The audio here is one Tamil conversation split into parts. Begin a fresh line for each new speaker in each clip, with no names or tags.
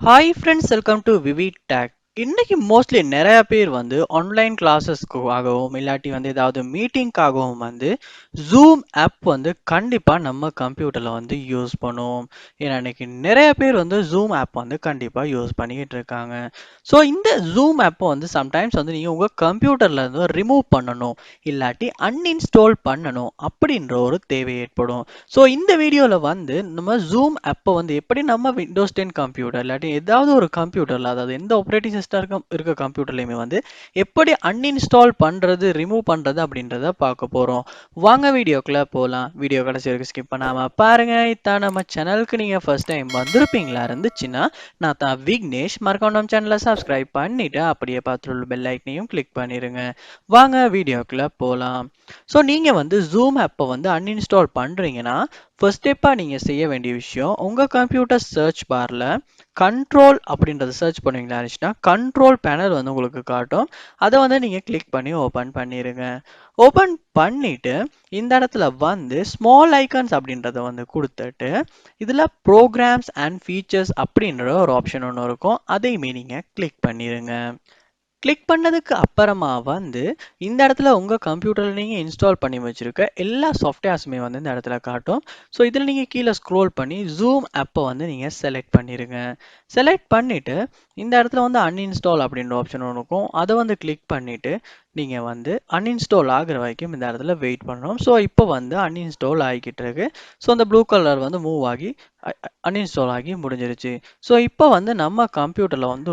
Hi friends, welcome to VividTech. இன்னைக்கு மோஸ்ட்லி நிறைய பேர் வந்து ஆன்லைன் கிளாஸஸ்க்காகவும் இல்லாட்டி வந்து ஏதாவது மீட்டிங்காகவும் வந்து ஜூம் ஆப் வந்து கண்டிப்பாக நம்ம கம்ப்யூட்டரில் வந்து யூஸ் பண்ணுவோம். ஏன்னா இன்னைக்கு நிறைய பேர் வந்து ஜூம் ஆப் வந்து கண்டிப்பாக யூஸ் பண்ணிக்கிட்டு இருக்காங்க. ஸோ இந்த ஜூம் ஆப்பை வந்து சம்டைம்ஸ் வந்து நீங்கள் உங்கள் கம்ப்யூட்டரில் இருந்து ரிமூவ் பண்ணணும் இல்லாட்டி அன்இன்ஸ்டால் பண்ணணும் அப்படின்ற ஒரு தேவை ஏற்படும். ஸோ இந்த வீடியோவில் வந்து நம்ம ஜூம் ஆப்பை வந்து எப்படி நம்ம விண்டோஸ் 10 கம்ப்யூட்டர் இல்லாட்டி ஏதாவது ஒரு கம்ப்யூட்டரில், அதாவது எந்த ஆப்ரேட்டிங் சிஸ்டம் இருக்க கம்ப்யூட்டர்லையுமே வந்து எப்படி அன்இன்ஸ்டால் பண்ணுறது ரிமூவ் பண்ணுறது அப்படின்றத பார்க்க போகிறோம். வாங்க வீடியோக்குள்ளே போகலாம். வீடியோ கடைசி வரைக்கும் ஸ்கிப் பண்ணாமல் பாருங்கள். இதான் நம்ம சேனலுக்கு நீங்கள் ஃபர்ஸ்ட் டைம் வந்திருப்பீங்களா இருந்துச்சுன்னா, நான் தான் விக்னேஷ். மறக்காம நம்ம சேனலை சப்ஸ்கிரைப் பண்ணிவிட்டு அப்படியே பார்த்துள்ள பெல் ஐக்கனையும் கிளிக் பண்ணிடுங்க. வாங்க வீடியோக்குள்ளே போகலாம். ஸோ நீங்கள் வந்து ஜூம் ஆப்பை வந்து அன்இன்ஸ்டால் பண்ணுறீங்கன்னா ஃபர்ஸ்ட் ஸ்டெப்பாக நீங்கள் செய்ய வேண்டிய விஷயம், உங்கள் கம்ப்யூட்டர் சர்ச் பாரில் கண்ட்ரோல் அப்படின்றத சர்ச் பண்ணுவீங்களா இருந்துச்சுன்னா கண்ட்ரோல் பேனல் வந்து உங்களுக்கு காட்டும். அதை வந்து நீங்கள் கிளிக் பண்ணி ஓப்பன் பண்ணிடுங்க. ஓப்பன் பண்ணிட்டு இந்த இடத்துல வந்து ஸ்மால் ஐக்கன்ஸ் அப்படின்றத வந்து கொடுத்துட்டு இதில் ப்ரோக்ராம்ஸ் அண்ட் ஃபீச்சர்ஸ் அப்படின்ற ஒரு ஆப்ஷன் ஒன்று இருக்கும். அதையுமே நீங்கள் கிளிக் பண்ணிடுங்க. கிளிக் பண்ணதுக்கு அப்புறமா வந்து இந்த இடத்துல உங்கள் கம்ப்யூட்டரில் நீங்கள் இன்ஸ்டால் பண்ணி வச்சுருக்க எல்லா சாஃப்ட்வேர்ஸுமே வந்து இந்த இடத்துல காட்டும். ஸோ இதில் நீங்கள் கீழே ஸ்க்ரோல் பண்ணி ஜூம் ஆப்பை வந்து நீங்கள் செலக்ட் பண்ணிடுங்க. செலக்ட் பண்ணிவிட்டு இந்த இடத்துல வந்து அன்இன்ஸ்டால் அப்படின்ற ஆப்ஷன் ஒன்று இருக்கும். அதை வந்து கிளிக் பண்ணிவிட்டு நீங்கள் வந்து அன்இன்ஸ்டால் ஆகிற வரைக்கும் இந்த இடத்துல வெயிட் பண்ணணும். ஸோ இப்போ வந்து அன்இன்ஸ்டால் ஆகிக்கிட்டு இருக்கு. ஸோ அந்த ப்ளூ கலர் வந்து மூவ் ஆகி அன்இன்ஸ்டால் ஆகி முடிஞ்சிருச்சு. ஸோ இப்போ வந்து நம்ம கம்ப்யூட்டரில் வந்து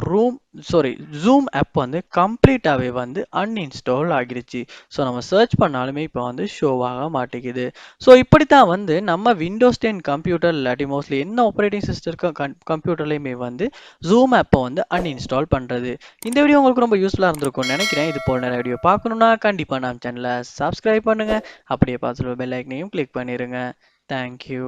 ஜூம் ஆப் வந்து கம்ப்ளீட்டாகவே வந்து அன்இன்ஸ்டால் ஆகிருச்சு. ஸோ நம்ம சர்ச் பண்ணாலுமே இப்போ வந்து ஷோவாக மாட்டேங்குது. ஸோ இப்படி தான் வந்து நம்ம விண்டோஸ் 10 கம்ப்யூட்டர் இல்லாட்டி மோஸ்ட்லி என்ன ஆப்ரேட்டிங் சிஸ்டம் கம்ப்யூட்டர்லையுமே வந்து ஜூம் ஆப்பை வந்து அன்இன்ஸ்டால் பண்ணுறது. இந்த வீடியோ உங்களுக்கு ரொம்ப யூஸ்ஃபுல்லாக இருந்திருக்கும்னு நினைக்கிறேன். இது போல் நிறைய வீடியோ பார்க்கணுன்னா கண்டிப்பாக நம்ம சேனலை சப்ஸ்கிரைப் பண்ணுங்கள். அப்படியே பார்த்துட்டு பெல் ஐக்கனையும் கிளிக் பண்ணிடுங்க. தேங்க்யூ.